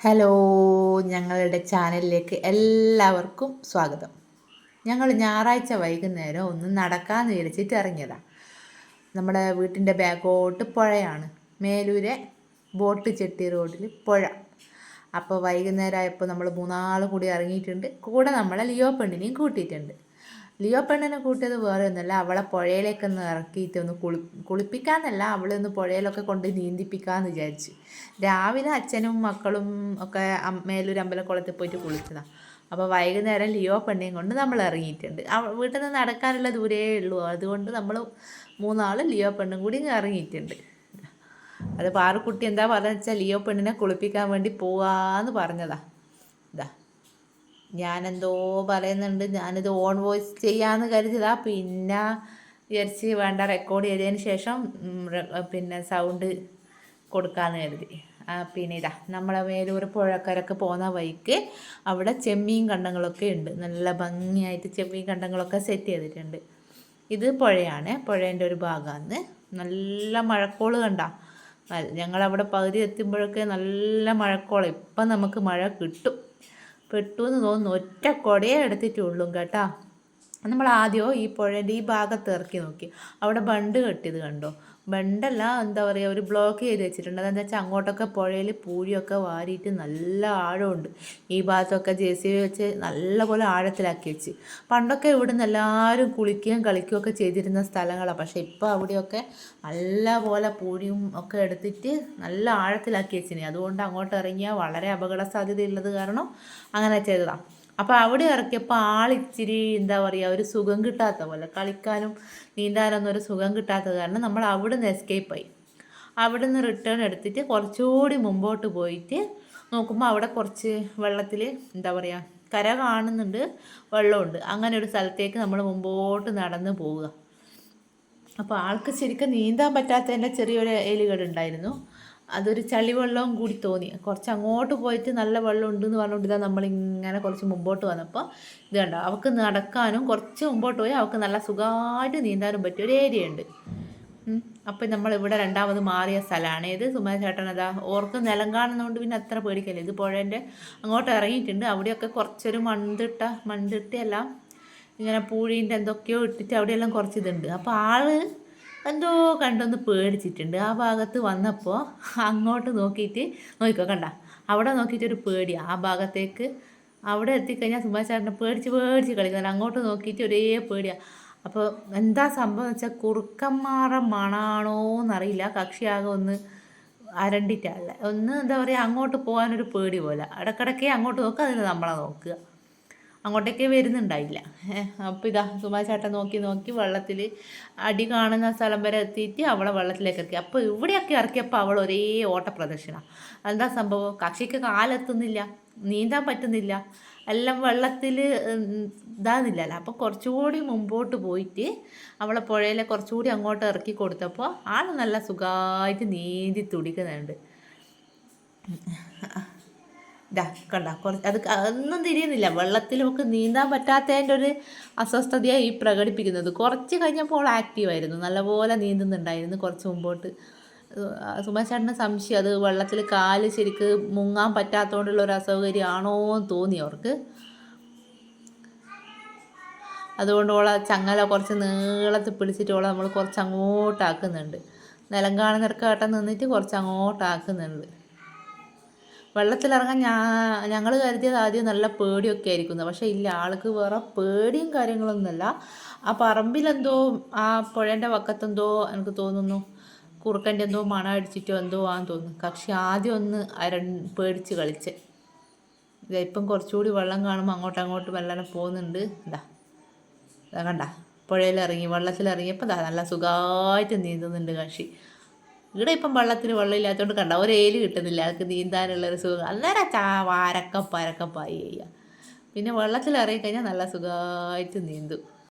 Hello, ഞങ്ങളുടെ ചാനലിലേക്ക് എല്ലാവർക്കും സ്വാഗതം. ഞങ്ങൾ ഞായറാഴ്ച വൈകുന്നേരം ഒന്ന് നടക്കാമെന്ന് വിചാരിച്ചിട്ട് ഇറങ്ങിയതാണ്. നമ്മുടെ വീട്ടിൻ്റെ ബാക്കോട്ട് പുഴയാണ്, മേലൂരെ ബോട്ട് ചെട്ടി റോഡിൽ പുഴ. അപ്പോൾ വൈകുന്നേരം ആയപ്പോൾ നമ്മൾ മൂന്നാൾ കൂടി ഇറങ്ങിയിട്ടുണ്ട്. കൂടെ നമ്മളെ ലിയോ പെണ്ണിനെയും കൂട്ടിയിട്ടുണ്ട്. ലിയോ പെണ്ണിനെ കൂട്ടിയത് വേറെ ഒന്നുമല്ല, അവളെ പുഴയിലേക്കൊന്ന് ഇറക്കിയിട്ട് ഒന്ന് കുളിപ്പിക്കാന്നല്ല, അവളെ ഒന്ന് പുഴയിലൊക്കെ കൊണ്ട് നീന്തിപ്പിക്കാമെന്ന് വിചാരിച്ച്. രാവിലെ അച്ഛനും മക്കളും ഒക്കെ മേലൂർ അമ്പലക്കുളത്തിൽ പോയിട്ട് കുളിച്ചതാണ്. അപ്പോൾ വൈകുന്നേരം ലിയോ പെണ്ണിനെയും കൊണ്ട് നമ്മൾ ഇറങ്ങിയിട്ടുണ്ട്. വീട്ടിൽ നിന്ന് നടക്കാനുള്ള ദൂരേ ഉള്ളൂ. അതുകൊണ്ട് നമ്മൾ മൂന്നാൾ ലിയോ പെണ്ണും കൂടി ഇറങ്ങിയിട്ടുണ്ട്. അത് പാറുക്കുട്ടി എന്താ പറഞ്ഞതെന്ന് വെച്ചാൽ ലിയോ പെണ്ണിനെ കുളിപ്പിക്കാൻ വേണ്ടി പോവാന്ന് പറഞ്ഞതാ. ഇതാ ഞാനെന്തോ പറയുന്നുണ്ട്, ഞാനിത് ഓൺ വോയിസ് ചെയ്യാമെന്ന് കരുതിയതാ. പിന്നെ വിചാരിച്ച് വേണ്ട, റെക്കോർഡ് ചെയ്തതിന് ശേഷം പിന്നെ സൗണ്ട് കൊടുക്കാമെന്ന് കരുതി. പിന്നെ ഇതാ നമ്മളെ മേലൂർ പുഴക്കരക്ക് പോകുന്ന വഴിക്ക് അവിടെ ചെമ്മീൻ കണ്ടങ്ങളൊക്കെ ഉണ്ട്. നല്ല ഭംഗിയായിട്ട് ചെമ്മീൻ കണ്ടങ്ങളൊക്കെ സെറ്റ് ചെയ്തിട്ടുണ്ട്. ഇത് പുഴയാണ്, പുഴേൻ്റെ ഒരു ഭാഗമാണ്. നല്ല മഴക്കോള് കണ്ട. ഞങ്ങളവിടെ പകുതി എത്തുമ്പോഴൊക്കെ നല്ല മഴക്കോളം. ഇപ്പം നമുക്ക് മഴ കിട്ടും. പെട്ടു എന്ന് തോന്നുന്നു. ഒറ്റ കുടയേ എടുത്തിട്ടുള്ളൂ കേട്ടോ. നമ്മൾ ആദ്യം ഈ പുഴേൻ്റെ ഈ ഭാഗത്ത് ഇറക്കി നോക്കി. അവിടെ ബണ്ട് കെട്ടിയത് കണ്ടോ? ബണ്ടല്ല, എന്താ പറയുക, ഒരു ബ്ലോക്ക് ചെയ്ത് വെച്ചിട്ടുണ്ട്. അതെന്താ വെച്ചാൽ അങ്ങോട്ടൊക്കെ പുഴയിൽ പൂഴിയൊക്കെ വാരിയിട്ട് നല്ല ആഴമുണ്ട്. ഈ ഭാഗത്തൊക്കെ JCB വെച്ച് നല്ലപോലെ ആഴത്തിലാക്കി വെച്ച്. പണ്ടൊക്കെ ഇവിടുന്ന് എല്ലാവരും കുളിക്കുകയും കളിക്കുകയൊക്കെ ചെയ്തിരുന്ന സ്ഥലങ്ങളാണ്. പക്ഷേ ഇപ്പോൾ അവിടെയൊക്കെ നല്ല പോലെ പൂഴിയും ഒക്കെ എടുത്തിട്ട് നല്ല ആഴത്തിലാക്കി വെച്ചിന്. അതുകൊണ്ട് അങ്ങോട്ട് ഇറങ്ങിയാൽ വളരെ അപകട സാധ്യതയുള്ളത് കാരണം അങ്ങനെ ചെയ്തതാണ്. അപ്പോൾ അവിടെ ഇറക്കിയപ്പോൾ ആളിച്ചിരി എന്താ പറയുക, ഒരു സുഖം കിട്ടാത്ത പോലെ, കളിക്കാനും നീന്താനൊന്നും ഒരു സുഖം കിട്ടാത്തത് കാരണം നമ്മൾ അവിടെ നിന്ന് എസ്കേപ്പായി. അവിടെ നിന്ന് റിട്ടേൺ എടുത്തിട്ട് കുറച്ചുകൂടി മുമ്പോട്ട് പോയിട്ട് നോക്കുമ്പോൾ അവിടെ കുറച്ച് വെള്ളത്തിൽ എന്താ പറയുക, കര കാണുന്നുണ്ട്, വെള്ളമുണ്ട്. അങ്ങനെ ഒരു സ്ഥലത്തേക്ക് നമ്മൾ മുമ്പോട്ട് നടന്ന് പോവുക. അപ്പോൾ ആൾക്ക് ശരിക്കും നീന്താൻ പറ്റാത്തതിൻ്റെ ചെറിയൊരു എലികളുണ്ടായിരുന്നു. അതൊരു ചളിവെള്ളവും കൂടി തോന്നി. കുറച്ച് അങ്ങോട്ട് പോയിട്ട് നല്ല വെള്ളം ഉണ്ടെന്ന് പറഞ്ഞുകൊണ്ട് ഇതാ നമ്മളിങ്ങനെ കുറച്ച് മുമ്പോട്ട് വന്നപ്പോൾ ഇത് കണ്ടോ, അവൾക്ക് നടക്കാനും കുറച്ച് മുമ്പോട്ട് പോയി അവൾക്ക് നല്ല സുഖമായിട്ട് നീന്താനും പറ്റിയ ഒരു ഏരിയ ഉണ്ട്. അപ്പം നമ്മളിവിടെ രണ്ടാമത് മാറിയ സ്ഥലമാണ് ഇത്. സുമേഷ് ചേട്ടൻ അതാ ഓർക്ക് നിലം കാണുന്നതുകൊണ്ട് പിന്നെ അത്ര പേടിക്കല്ലേ. ഇത് പുഴേൻ്റെ അങ്ങോട്ട് ഇറങ്ങിയിട്ടുണ്ട്. അവിടെയൊക്കെ കുറച്ചൊരു മൺതിട്ടയെല്ലാം ഇങ്ങനെ പൂഴീൻ്റെ എന്തൊക്കെയോ ഇട്ടിട്ട് അവിടെയെല്ലാം കുറച്ച് ഇതുണ്ട്. അപ്പോൾ ആള് എന്തോ കണ്ടൊന്ന് പേടിച്ചിട്ടുണ്ട്. ആ ഭാഗത്ത് വന്നപ്പോൾ അങ്ങോട്ട് നോക്കിക്കോ കണ്ട, അവിടെ നോക്കിയിട്ടൊരു പേടിയാണ്. ആ ഭാഗത്തേക്ക് അവിടെ എത്തിക്കഴിഞ്ഞാൽ സുഭാഷ് ചേട്ടനെ പേടിച്ച് കളിക്കുന്നുണ്ട്. അങ്ങോട്ട് നോക്കിയിട്ട് ഒരേ പേടിയാണ്. അപ്പോൾ എന്താ സംഭവം എന്ന് വെച്ചാൽ കുറുക്കന്മാരുടെ മണാണോ എന്നറിയില്ല, കക്ഷിയാകെ ഒന്ന് അരണ്ടിട്ടല്ല, ഒന്ന് എന്താ പറയുക, അങ്ങോട്ട് പോകാനൊരു പേടി പോലെ. ഇടയ്ക്കിടയ്ക്ക് അങ്ങോട്ട് നോക്കുക, അതിന് നമ്മളെ നോക്കുക. അങ്ങോട്ടേക്ക് വരുന്നുണ്ടായില്ല. അപ്പോൾ ഇതാ സുഭാഷ് ചേട്ടൻ നോക്കി വെള്ളത്തിൽ അടി കാണുന്ന സ്ഥലം വരെ എത്തിയിട്ട് അവളെ വെള്ളത്തിലേക്ക് ഇറക്കി. അപ്പോൾ ഇവിടെയൊക്കെ ഇറക്കിയപ്പോൾ അവൾ ഒരേ ഓട്ട പ്രദർശന. എന്താ സംഭവം? കക്ഷിക്ക് കാലെത്തുന്നില്ല, നീന്താൻ പറ്റുന്നില്ല, എല്ലാം വെള്ളത്തിൽ ഇതാകുന്നില്ലല്ലോ. അപ്പോൾ കുറച്ചുകൂടി മുമ്പോട്ട് പോയിട്ട് അവളെ പുഴയിലെ കുറച്ചുകൂടി അങ്ങോട്ട് ഇറക്കി കൊടുത്തപ്പോൾ ആൾ നല്ല സുഖമായിട്ട് നീന്തി തുടിക്കുന്നുണ്ട്. ഇതാ കണ്ട, കുറച്ച് അത് ഒന്നും തിരിയുന്നില്ല. വെള്ളത്തിൽ നമുക്ക് നീന്താൻ പറ്റാത്തതിൻ്റെ ഒരു അസ്വസ്ഥതയാണ് ഈ പ്രകടിപ്പിക്കുന്നത്. കുറച്ച് കഴിഞ്ഞപ്പോൾ ആക്റ്റീവായിരുന്നു, നല്ലപോലെ നീന്തുന്നുണ്ടായിരുന്നു കുറച്ച് മുമ്പോട്ട്. സുമേഷ് ചേട്ടന് സംശയം, അത് വെള്ളത്തിൽ കാല് ശരിക്ക് മുങ്ങാൻ പറ്റാത്തതുകൊണ്ടുള്ള ഒരു അസൗകര്യമാണോ എന്ന് തോന്നി അവർക്ക്. അതുകൊണ്ട് ഓളെ ചങ്ങല കുറച്ച് നീളത്തിൽ പിടിച്ചിട്ട് ഓളെ നമ്മൾ കുറച്ച് അങ്ങോട്ടാക്കുന്നുണ്ട്. നിലം കാണുന്നിടക്കാട്ടം നിന്നിട്ട് കുറച്ച് അങ്ങോട്ടാക്കുന്നുണ്ട്. വെള്ളത്തിലിറങ്ങാൻ ഞങ്ങൾ കരുതിയത് ആദ്യം നല്ല പേടിയൊക്കെ ആയിരിക്കുന്നു. പക്ഷേ ഇല്ല, ആൾക്ക് വേറെ പേടിയും കാര്യങ്ങളൊന്നുമല്ല. ആ പറമ്പിലെന്തോ, ആ പുഴേൻ്റെ വക്കത്തെന്തോ എനിക്ക് തോന്നുന്നു കുറുക്കൻ്റെ എന്തോ മണം അടിച്ചിട്ടോ എന്തോ ആണെന്ന് തോന്നുന്നു. കക്ഷി ആദ്യം ഒന്ന് പേടിച്ച് കളിച്ച്. ഇപ്പം കുറച്ചുകൂടി വെള്ളം കാണുമ്പോൾ അങ്ങോട്ട് വെള്ളം പോകുന്നുണ്ട്. ഇതാ കണ്ട, പുഴയിലിറങ്ങി വെള്ളത്തിലിറങ്ങിയപ്പോൾ നല്ല സുഖമായിട്ട് നീന്തുന്നുണ്ട് കക്ഷി. ഇവിടെ ഇപ്പം വെള്ളത്തിന് വെള്ളമില്ലാത്തതുകൊണ്ട് കണ്ട ഒരു ഏല് കിട്ടുന്നില്ല അവർക്ക് നീന്താനുള്ളൊരു സുഖം. അന്നേരം പരക്കപ്പായി ചെയ്യുക. പിന്നെ വെള്ളത്തിൽ ഇറങ്ങിക്കഴിഞ്ഞാൽ നല്ല സുഖമായിട്ട് നീന്തും.